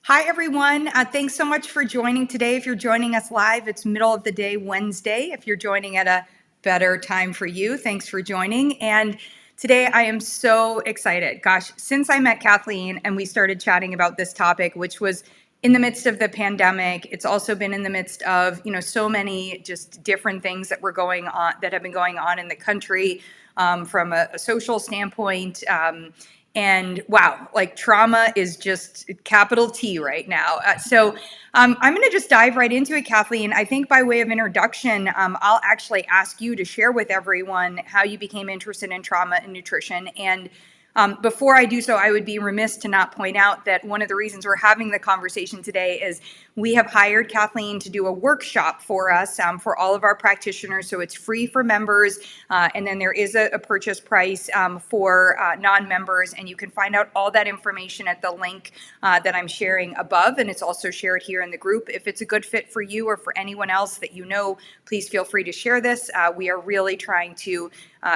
Hi, everyone. Thanks so much for joining today. If you're joining us live, it's middle of the day Wednesday. If you're joining at a better time for you, thanks for joining. And today I am so excited. Gosh, since I met Kathleen and we started chatting about this topic, which was in the midst of the pandemic, it's also been in the midst of, so many just different things that were going on, that have been going on in the country from a social standpoint. And wow, like trauma is just capital T right now. I'm going to just dive right into it, Kathleen. I think by way of introduction, I'll actually ask you to share with everyone how you became interested in trauma and nutrition. And before I do so, I would be remiss to not point out that one of the reasons we're having the conversation today is we have hired Kathleen to do a workshop for us for all of our practitioners. So it's free for members, and then there is a purchase price for non-members. And you can find out all that information at the link that I'm sharing above. And it's also shared here in the group. If it's a good fit for you or for anyone else that you know, please feel free to share this. We are really trying to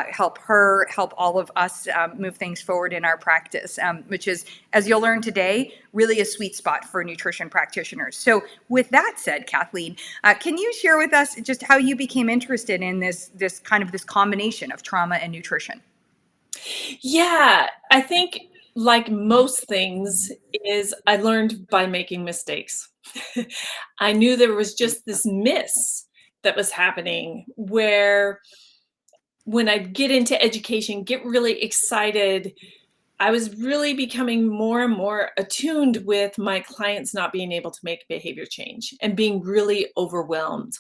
help her, help all of us move things forward in our practice, which is, as you'll learn today, really a sweet spot for nutrition practitioners. So with that said, Kathleen, can you share with us just how you became interested in this combination of trauma and nutrition? Yeah, I think like most things is I learned by making mistakes. I knew there was just this miss that was happening where when I'd get into education, get really excited, I was really becoming more and more attuned with my clients not being able to make behavior change and being really overwhelmed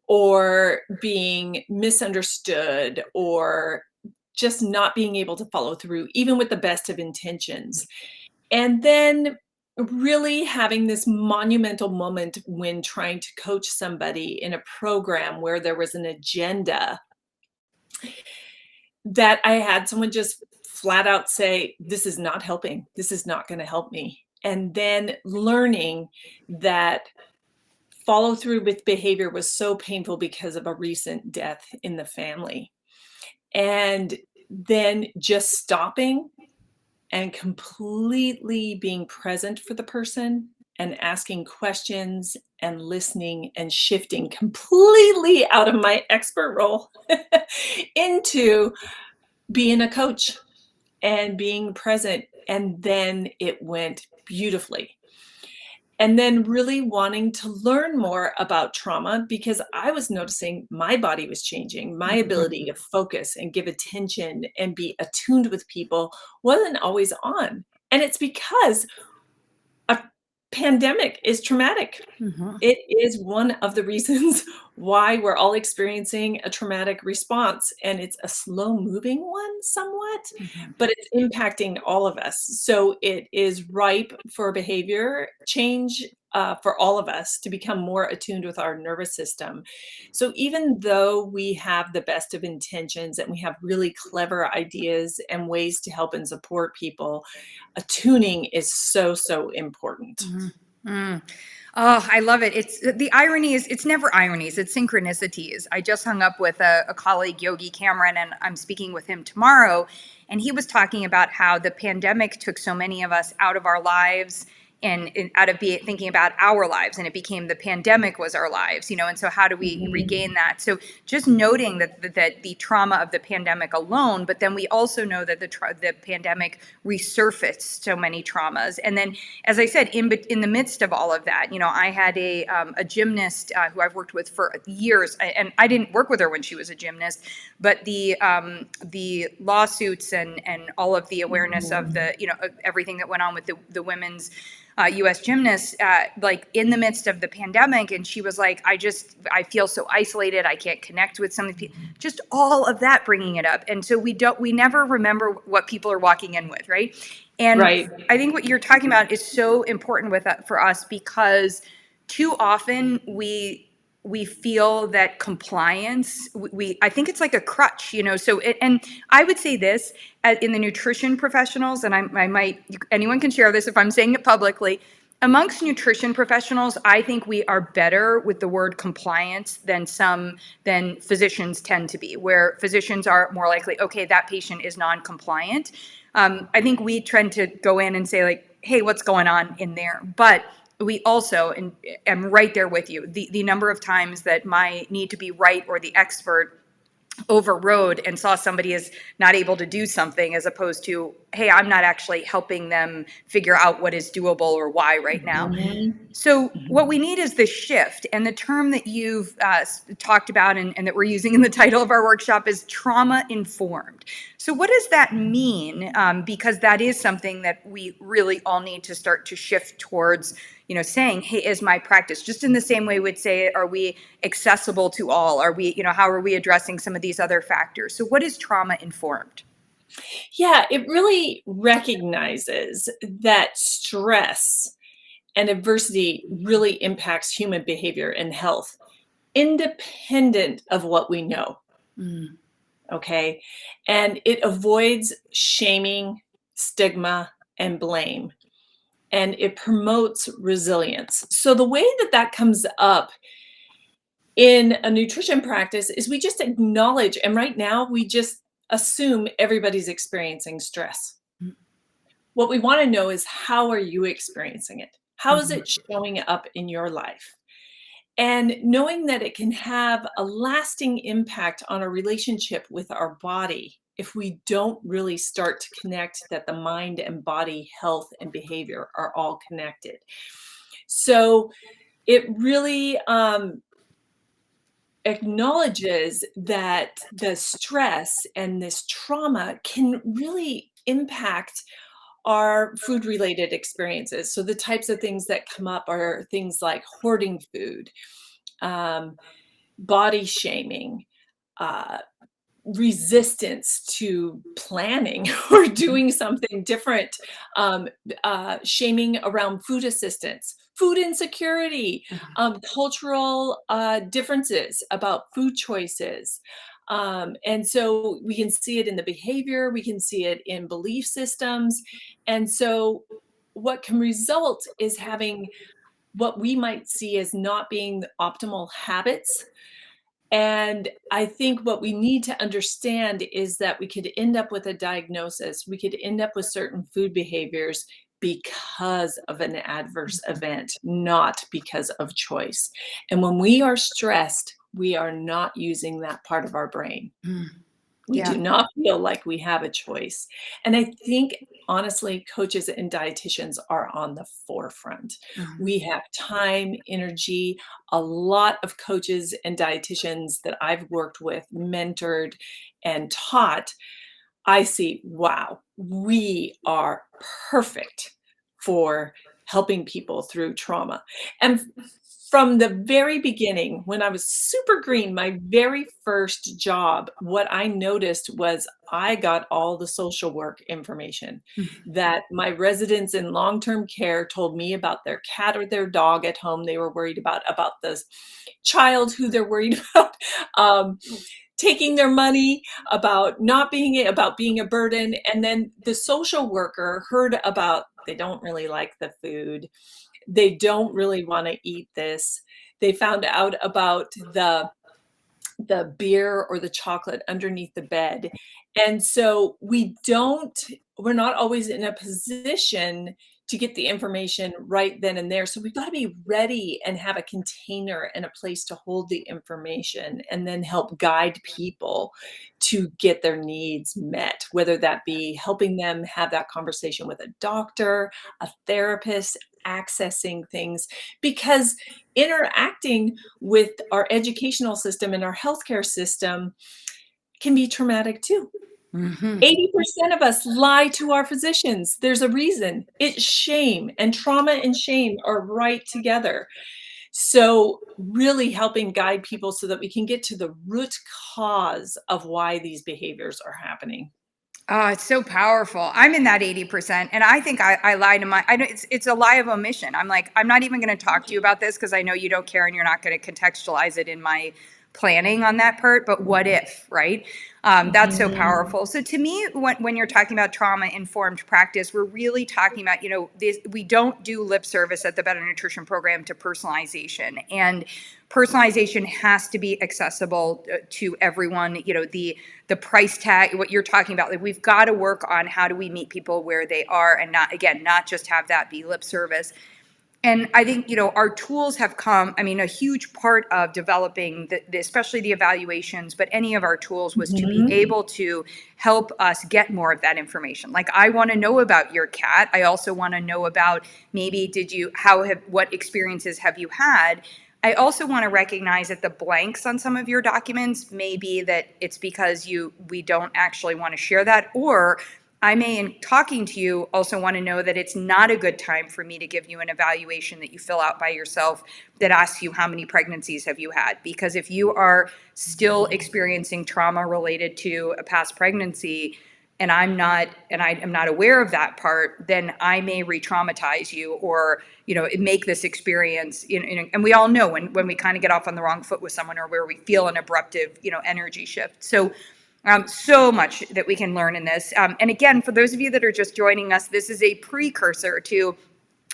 or being misunderstood or just not being able to follow through, even with the best of intentions. And then really having this monumental moment when trying to coach somebody in a program where there was an agenda that I had someone just flat out say, "This is not helping. This is not gonna help me." And then learning that follow through with behavior was so painful because of a recent death in the family. And then just stopping and completely being present for the person and asking questions and listening and shifting completely out of my expert role into being a coach and being present. And then it went beautifully. And then really wanting to learn more about trauma because I was noticing my body was changing. My ability to focus and give attention and be attuned with people wasn't always on. And it's because a pandemic is traumatic. Mhm. It is one of the reasons why we're all experiencing a traumatic response, and it's a slow-moving one somewhat, Mhm. but it's impacting all of us. So it is ripe for behavior change, for all of us to become more attuned with our nervous system. So even though we have the best of intentions and we have really clever ideas and ways to help and support people, attuning is so, so important. Mhm. Mm. Oh, I love it. It's the irony is it's never ironies, it's synchronicities. I just hung up with a colleague, Yogi Cameron, and I'm speaking with him tomorrow. And he was talking about how the pandemic took so many of us out of our lives and out of thinking about our lives, and it became the pandemic was our lives, and so how do we Mhm. regain that? So just noting that the trauma of the pandemic alone, but then we also know that the pandemic resurfaced so many traumas. And then, as I said, in the midst of all of that, I had a gymnast who I've worked with for years, and I didn't work with her when she was a gymnast, but the lawsuits and all of the awareness of Mhm. of everything that went on with the women's U.S. gymnasts, like in the midst of the pandemic, and she was like, I feel so isolated. I can't connect with some of the people. Just all of that, bringing it up, and so we never remember what people are walking in with, right? And Right. I think what you're talking about is so important for us because too often we feel that compliance I think it's like a crutch, and I would say this in the nutrition professionals, and I might, anyone can share this if I'm saying it publicly. Amongst nutrition professionals, I think we are better with the word compliance than physicians tend to be, where physicians are more likely, okay, that patient is non-compliant. I think we tend to go in and say, like, hey, what's going on in there? But we also, and I'm right there with you, the number of times that my need to be right or the expert overrode and saw somebody as not able to do something, as opposed to, hey, I'm not actually helping them figure out what is doable or why right now. So what we need is this shift. And the term that you've talked about and that we're using in the title of our workshop is trauma informed. So what does that mean? Because that is something that we really all need to start to shift towards, saying, hey, is my practice, just in the same way we'd say, are we accessible to all? Are we, how are we addressing some of these other factors? So what is trauma informed? Yeah, it really recognizes that stress and adversity really impacts human behavior and health, independent of what we know. Okay. And it avoids shaming, stigma, and blame. And it promotes resilience. So the way that that comes up in a nutrition practice is we just acknowledge, and right now we just assume everybody's experiencing stress. What we want to know is, how are you experiencing it? How is it showing up in your life? And knowing that it can have a lasting impact on a relationship with our body if we don't really start to connect that the mind and body health and behavior are all connected. So it really acknowledges that the stress and this trauma can really impact our food related experiences. So the types of things that come up are things like hoarding food, body shaming, uh, resistance to planning or doing something different, shaming around food assistance, food insecurity, cultural differences about food choices. And so we can see it in the behavior, we can see it in belief systems. And so what can result is having what we might see as not being optimal habits. And I think what we need to understand is that we could end up with a diagnosis. We could end up with certain food behaviors because of an adverse event, not because of choice. And when we are stressed, we are not using that part of our brain. We Yeah. do not feel like we have a choice. And I think, honestly, coaches and dietitians are on the forefront. We have time, energy. A lot of coaches and dietitians that I've worked with, mentored, and taught, I see, wow, we are perfect for helping people through trauma. And from the very beginning, when I was super green, my very first job, what I noticed was I got all the social work information that my residents in long-term care told me about their cat or their dog at home they were worried about the child who they're worried about, taking their money, about being a burden. And then the social worker heard about, they don't really like the food, they don't really want to eat this. They found out about the beer or the chocolate underneath the bed. And so we're not always in a position to get the information right then and there. So we've got to be ready and have a container and a place to hold the information and then help guide people to get their needs met, whether that be helping them have that conversation with a doctor, a therapist, accessing things, because interacting with our educational system and our healthcare system can be traumatic too. 80% of us lie to our physicians. There's a reason. It's shame, and trauma and shame are right together. So really helping guide people so that we can get to the root cause of why these behaviors are happening. Oh, it's so powerful. I'm in that 80%. And I think I lie to it's a lie of omission. I'm like, I'm not even going to talk to you about this because I know you don't care and you're not going to contextualize it in my planning on that part, but what if, right? That's so powerful. So to me, when you're talking about trauma-informed practice, we're really talking about, we don't do lip service at the Better Nutrition Program to personalization. And personalization has to be accessible to everyone. The price tag, what you're talking about, like we've got to work on how do we meet people where they are and not just have that be lip service. And I think, our tools have come, a huge part of developing especially the evaluations, but any of our tools was to be able to help us get more of that information. Like, I want to know about your cat. I also want to know about maybe what experiences have you had? I also want to recognize that the blanks on some of your documents may be that it's because we don't actually want to share that, or I may, in talking to you, also want to know that it's not a good time for me to give you an evaluation that you fill out by yourself that asks you how many pregnancies have you had. Because if you are still experiencing trauma related to a past pregnancy, and I am not aware of that part, then I may re-traumatize you or, make this experience, and we all know when we kind of get off on the wrong foot with someone or where we feel an abruptive, energy shift. So much that we can learn in this. And again, for those of you that are just joining us, this is a precursor to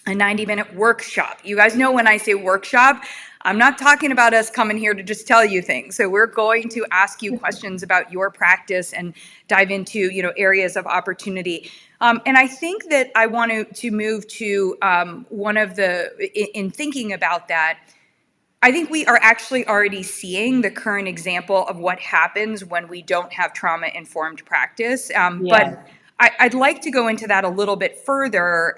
a 90-minute workshop. You guys know when I say workshop, I'm not talking about us coming here to just tell you things. So we're going to ask you questions about your practice and dive into, areas of opportunity. And I think that I want to move to one of in thinking about that, I think we are actually already seeing the current example of what happens when we don't have trauma-informed practice. But I'd like to go into that a little bit further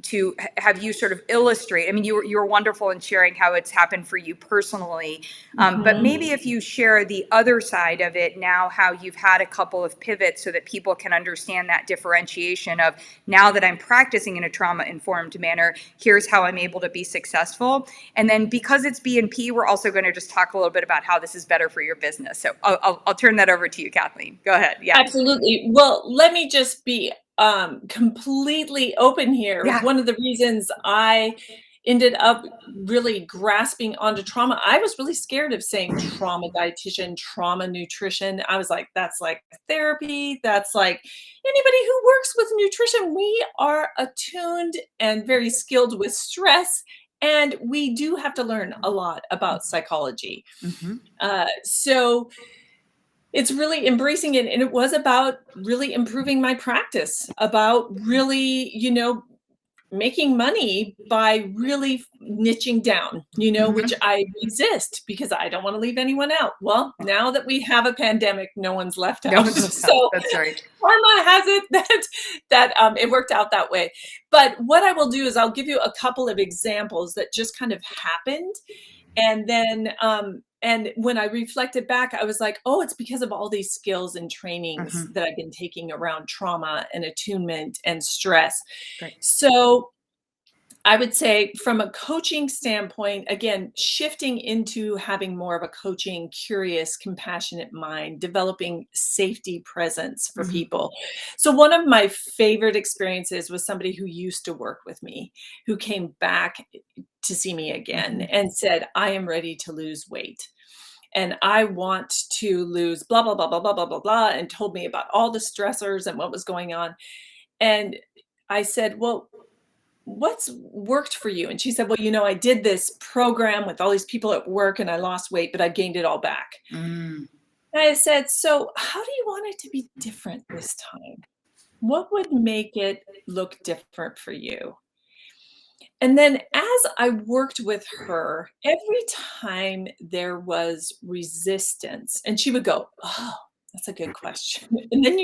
to have you sort of illustrate. You were wonderful in sharing how it's happened for you personally. But maybe if you share the other side of it now, how you've had a couple of pivots so that people can understand that differentiation of now that I'm practicing in a trauma-informed manner, here's how I'm able to be successful. And then because it's B&P, we're also going to just talk a little bit about how this is better for your business. So I'll turn that over to you, Kathleen. Go ahead. Yeah. Absolutely. Well, let me just be completely open here. Yeah. One of the reasons I ended up really grasping onto trauma, I was really scared of saying trauma dietitian, trauma nutrition. I was like, that's like therapy. That's like anybody who works with nutrition. We are attuned and very skilled with stress. And we do have to learn a lot about psychology. So it's really embracing it. And it was about really improving my practice, about really, making money by really niching down, which I resist because I don't want to leave anyone out. Well, now that we have a pandemic, no one's left out. So that's right. Karma has it that it worked out that way. But what I will do is I'll give you a couple of examples that just kind of happened. And then, and when I reflected back, I was like, oh, it's because of all these skills and trainings that I've been taking around trauma and attunement and stress. Right. So I would say from a coaching standpoint, again, shifting into having more of a coaching, curious, compassionate mind, developing safety presence for people. So one of my favorite experiences was somebody who used to work with me, who came back to see me again and said, I am ready to lose weight. And I want to lose blah, blah, blah, blah, blah, blah, blah, blah, and told me about all the stressors and what was going on. And I said, well, what's worked for you? And she said, well, I did this program with all these people at work and I lost weight, but I gained it all back. And I said, so how do you want it to be different this time? What would make it look different for you? And then as I worked with her, every time there was resistance, and she would go, oh, that's a good question. And then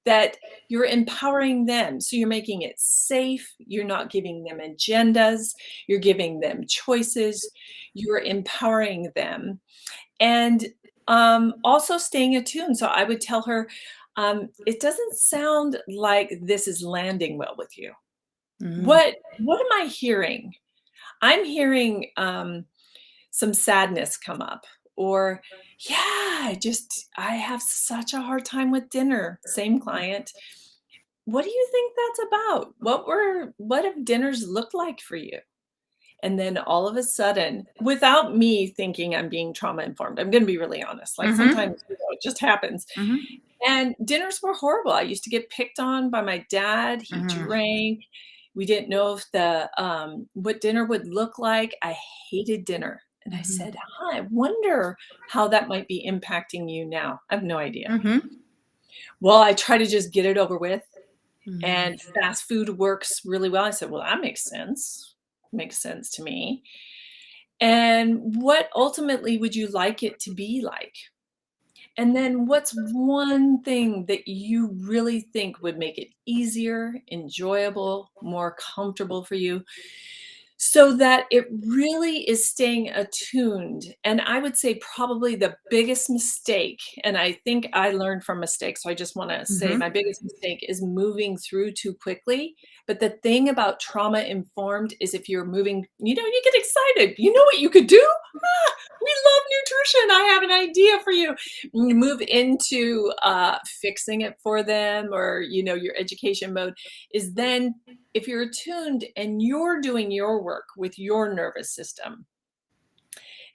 that you're empowering them. So you're making it safe. You're not giving them agendas. You're giving them choices. You're empowering them. And also staying attuned. So I would tell her, it doesn't sound like this is landing well with you. What am I hearing? I'm hearing some sadness come up, or I have such a hard time with dinner. Same client. What do you think that's about? What have dinners looked like for you? And then all of a sudden, without me thinking I'm being trauma informed, I'm gonna be really honest. Like sometimes, it just happens. And dinners were horrible. I used to get picked on by my dad. He drank. We didn't know if the what dinner would look like. I hated dinner. And I said, "Huh, I wonder how that might be impacting you now." I have no idea. Well, I try to just get it over with, and fast food works really well. I said, "Well, that makes sense. Makes sense to me." And what ultimately would you like it to be like? And then what's one thing that you really think would make it easier, enjoyable, more comfortable for you so that it really is staying attuned? And I would say probably the biggest mistake, and I think I learned from mistakes, so I just want to say my biggest mistake is moving through too quickly. But the thing about trauma informed is if you're moving, you get excited. You know what you could do? Ah, we love nutrition. I have an idea for you. And you move into fixing it for them, or your education mode is then if you're attuned and you're doing your work with your nervous system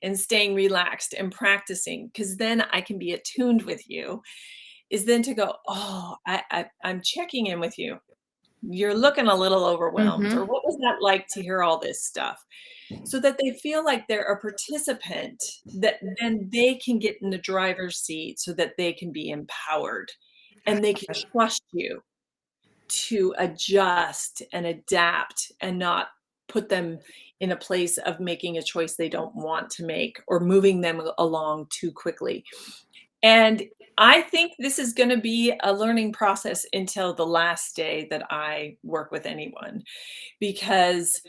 and staying relaxed and practicing, because then I can be attuned with you, is then to go, oh, I'm checking in with you. You're looking a little overwhelmed, or what was that like to hear all this stuff? So that they feel like they're a participant, that then they can get in the driver's seat so that they can be empowered and they can trust you to adjust and adapt and not put them in a place of making a choice they don't want to make or moving them along too quickly. And I think this is going to be a learning process until the last day that I work with anyone, because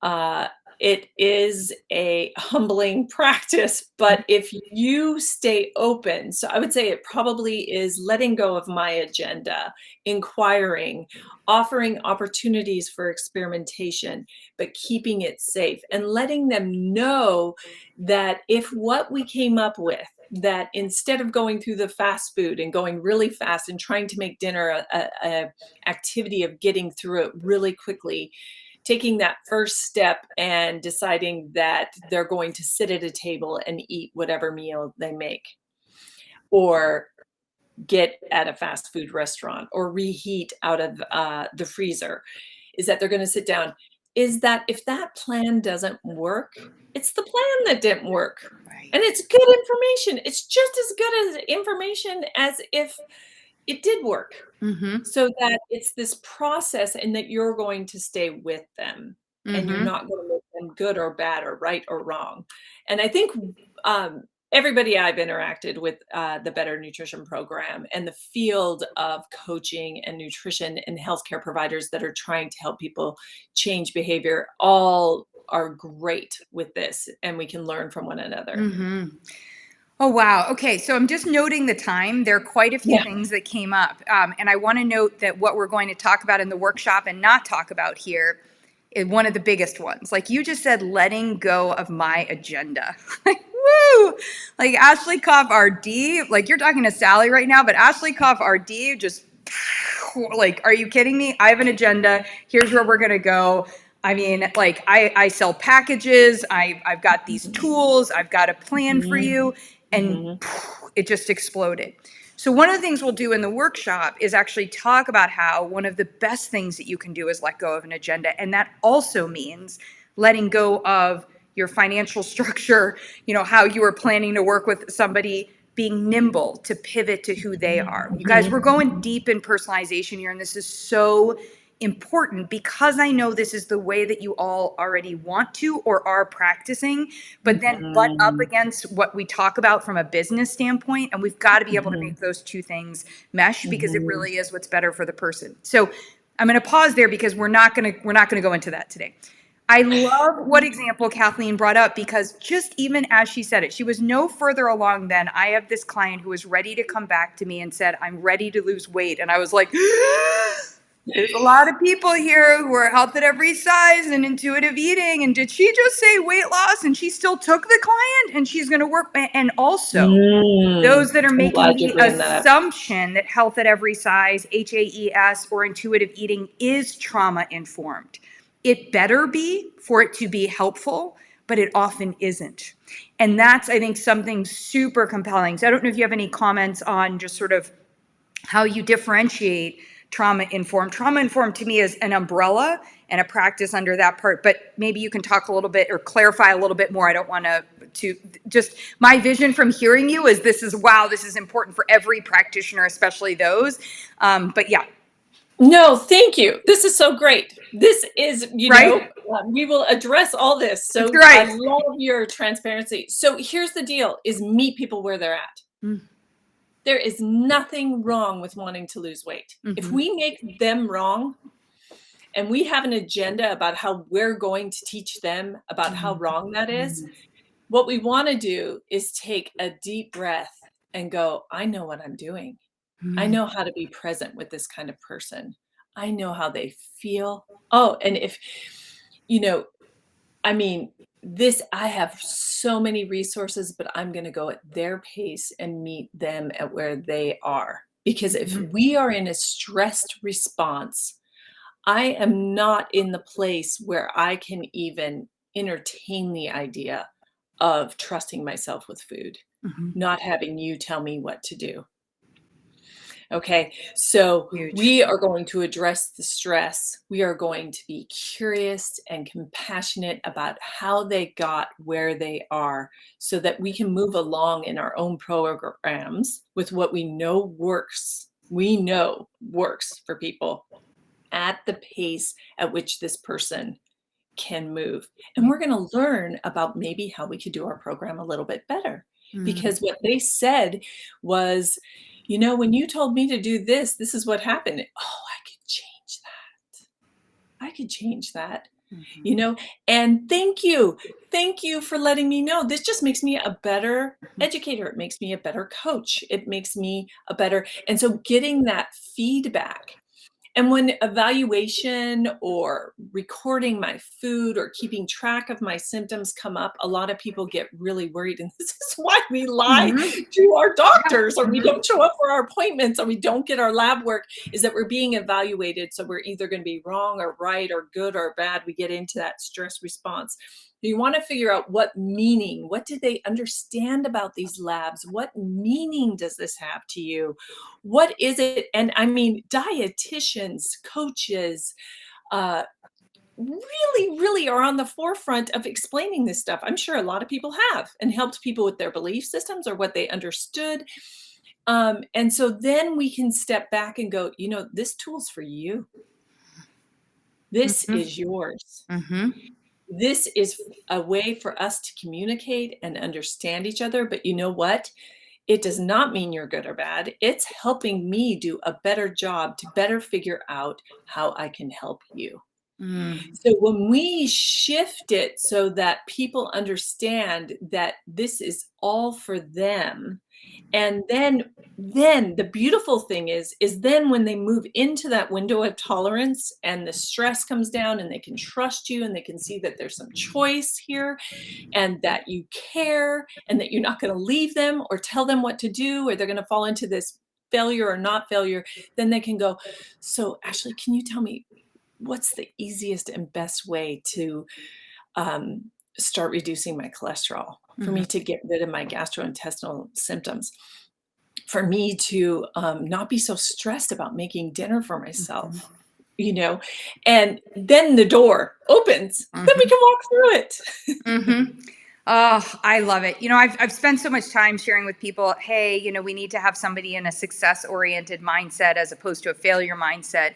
uh, it is a humbling practice. But if you stay open, so I would say it probably is letting go of my agenda, inquiring, offering opportunities for experimentation, but keeping it safe and letting them know that if what we came up with, that instead of going through the fast food and going really fast and trying to make dinner a activity of getting through it really quickly, taking that first step and deciding that they're going to sit at a table and eat whatever meal they make, or get at a fast food restaurant, or reheat out of the freezer, is that they're going to sit down. Is that if that plan doesn't work, it's the plan that didn't work. And it's good information. It's just as good as information as if it did work. So that it's this process and that you're going to stay with them and you're not going to make them good or bad or right or wrong. And I think everybody I've interacted with the Better Nutrition Program and the field of coaching and nutrition and healthcare providers that are trying to help people change behavior all are great with this, and we can learn from one another. Oh, wow. Okay. So I'm just noting the time. There are quite a few Yeah. things that came up. And I want to note that what we're going to talk about in the workshop and not talk about here is one of the biggest ones. Like you just said, letting go of my agenda. Like, woo! Like Ashley Koff RD, like you're talking to Sally right now, but Ashley Koff RD just like, are you kidding me? I have an agenda. Here's where we're going to go. I mean, like I sell packages. I've got these tools. I've got a plan for you. And it just exploded. So one of the things we'll do in the workshop is actually talk about how one of the best things that you can do is let go of an agenda. And that also means letting go of your financial structure, how you were planning to work with somebody, being nimble to pivot to who they are. You guys, we're going deep in personalization here, and this is so important because I know this is the way that you all already want to or are practicing, but then butt up against what we talk about from a business standpoint, and we've got to be able to make those two things mesh because it really is what's better for the person. So I'm going to pause there because we're not going to go into that today. I love what example Kathleen brought up because just even as she said it, she was no further along than I have this client who was ready to come back to me and said, I'm ready to lose weight. And I was like, there's a lot of people here who are health at every size and intuitive eating. And did she just say weight loss? And she still took the client and she's going to work. And also those that are I'm making glad you're the bringing that up. assumption that health at every size, HAES, or intuitive eating is trauma informed. it better be for it to be helpful, but it often isn't. And that's, I think, something super compelling. So I don't know if you have any comments on just sort of how you differentiate trauma-informed. Trauma-informed to me is an umbrella and a practice under that part, but maybe you can talk a little bit or clarify a little bit more. I don't want to just, my vision from hearing you is this is important for every practitioner, especially those. But yeah. No, thank you. This is so great. This is, Right? we will address all this. So That's right. I love your transparency. So here's the deal, is meet people where they're at. Mm. There is nothing wrong with wanting to lose weight. Mm-hmm. If we make them wrong and we have an agenda about how we're going to teach them about how wrong that is, what we want to do is take a deep breath and go, I know what I'm doing. I know how to be present with this kind of person. I know how they feel. Oh, and if, I have so many resources, but I'm going to go at their pace and meet them at where they are. Because if we are in a stressed response, I am not in the place where I can even entertain the idea of trusting myself with food, not having you tell me what to do. Okay, so Huge. we are going to address the stress. We are going to be curious and compassionate about how they got where they are so that we can move along in our own programs with what we know works. We know works for people at the pace at which this person can move. And we're going to learn about maybe how we could do our program a little bit better. Because what they said was, when you told me to do this, this is what happened. Oh, I could change that. I could change that, and thank you. Thank you for letting me know. This just makes me a better educator. It makes me a better coach. It makes me a better, and so getting that feedback. And when evaluation or recording my food or keeping track of my symptoms come up, a lot of people get really worried. And this is why we lie to our doctors, or we don't show up for our appointments, or we don't get our lab work, is that we're being evaluated. So we're either going to be wrong or right or good or bad. We get into that stress response. You want to figure out what do they understand about these labs? What meaning does this have to you? What is it? And I mean, dietitians, coaches, really, really are on the forefront of explaining this stuff. I'm sure a lot of people have and helped people with their belief systems or what they understood. And so then we can step back and go, this tool's for you. This is yours. This is a way for us to communicate and understand each other. But you know what? It does not mean you're good or bad. It's helping me do a better job to better figure out how I can help you. So when we shift it so that people understand that this is all for them, and then the beautiful thing is then when they move into that window of tolerance and the stress comes down and they can trust you and they can see that there's some choice here and that you care and that you're not going to leave them or tell them what to do or they're going to fall into this failure or not failure, then they can go, so Ashley, can you tell me what's the easiest and best way to start reducing my cholesterol, for me to get rid of my gastrointestinal symptoms, for me to not be so stressed about making dinner for myself, and then the door opens, then we can walk through it. Oh, I love it. I've spent so much time sharing with people, hey, we need to have somebody in a success-oriented mindset as opposed to a failure mindset.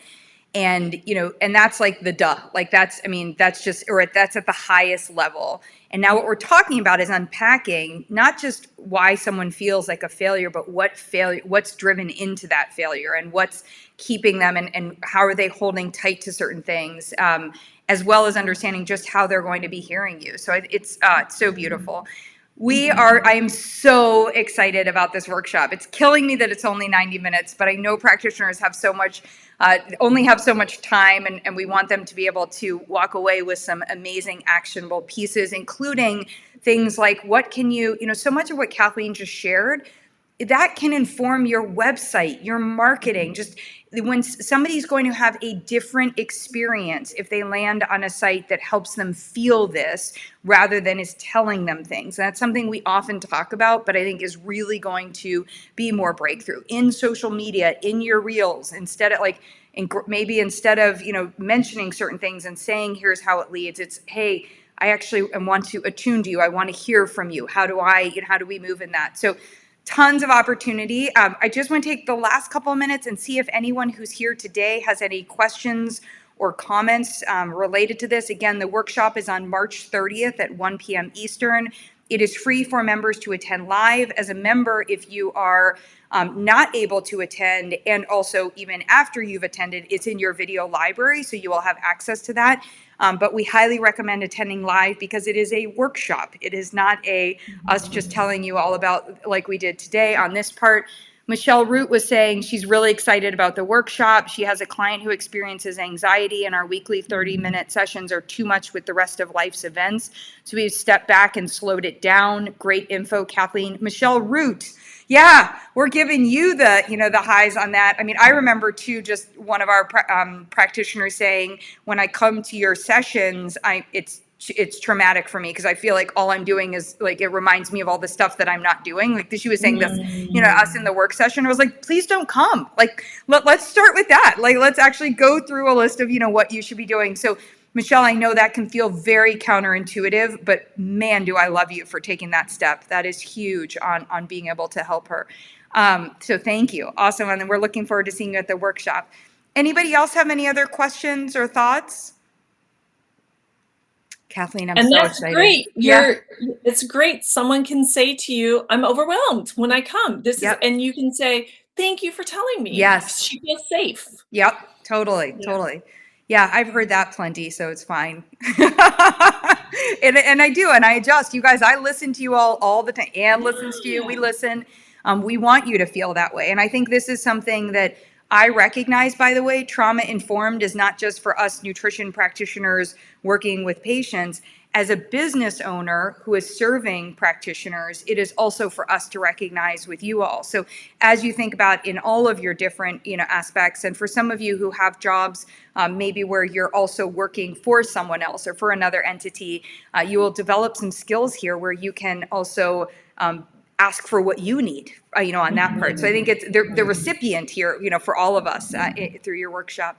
And, and that's like the duh, like that's at the highest level. And now what we're talking about is unpacking not just why someone feels like a failure, but what's driven into that failure and what's keeping them and how are they holding tight to certain things, as well as understanding just how they're going to be hearing you. So it's so beautiful. I am so excited about this workshop. It's killing me that it's only 90 minutes, but I know practitioners have only have so much time, and we want them to be able to walk away with some amazing actionable pieces, including things like what can so much of what Kathleen just shared that can inform your website, your marketing. Just when somebody's going to have a different experience if they land on a site that helps them feel this rather than is telling them things. And that's something we often talk about, but I think is really going to be more breakthrough in social media, in your reels, instead of like, maybe instead of, mentioning certain things and saying, here's how it leads, it's, hey, I actually want to attune to you. I want to hear from you. How do we move in that? So tons of opportunity. I just want to take the last couple of minutes and see if anyone who's here today has any questions or comments related to this. Again, the workshop is on March 30th at 1 p.m. Eastern. It is free for members to attend live. As a member, if you are not able to attend, and also even after you've attended, it's in your video library, so you will have access to that. But we highly recommend attending live because it is a workshop. It is not us just telling you all about like we did today on this part. Michelle Root was saying she's really excited about the workshop. She has a client who experiences anxiety, and our weekly 30-minute sessions are too much with the rest of life's events. So we've stepped back and slowed it down. Great info, Kathleen. Michelle Root. Yeah, we're giving you the highs on that. I mean, I remember too, just one of our practitioners saying, when I come to your sessions, it's traumatic for me because I feel like all I'm doing is like, it reminds me of all the stuff that I'm not doing. Like she was saying this, us in the work session, I was like, please don't come. Like, let's start with that. Like, let's actually go through a list of, what you should be doing. So Michelle, I know that can feel very counterintuitive, but man, do I love you for taking that step. That is huge on being able to help her. So thank you. Awesome. And we're looking forward to seeing you at the workshop. Anybody else have any other questions or thoughts? Kathleen, I'm so excited. Great. It's great. Someone can say to you, I'm overwhelmed when I come. And you can say, thank you for telling me. Yes. She feels safe. Yep. Totally. Yeah, I've heard that plenty, so it's fine. and I do, and I adjust. You guys, I listen to you all the time. Anne listens to you. We listen. We want you to feel that way. And I think this is something that I recognize, by the way. Trauma informed is not just for us nutrition practitioners working with patients. As a business owner who is serving practitioners, it is also for us to recognize with you all. So as you think about in all of your different aspects, and for some of you who have jobs maybe where you're also working for someone else or for another entity, you will develop some skills here where you can also ask for what you need, on that part. So I think it's the recipient here, for all of us through your workshop.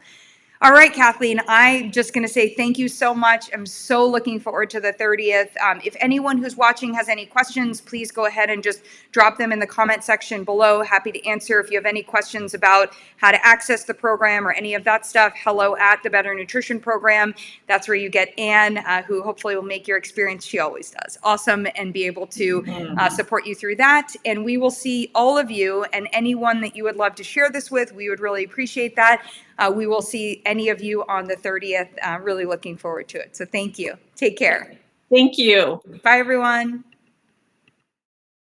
All right, Kathleen, I'm just going to say thank you so much. I'm so looking forward to the 30th. If anyone who's watching has any questions, please go ahead and just drop them in the comment section below. Happy to answer. If you have any questions about how to access the program or any of that stuff, hello at the Better Nutrition Program. That's where you get Anne, who hopefully will make your experience, she always does, awesome, and be able to support you through that. And we will see all of you, and anyone that you would love to share this with, we would really appreciate that. We will see any of you on the 30th. Really looking forward to it. So thank you. Take care. Thank you. Bye, everyone.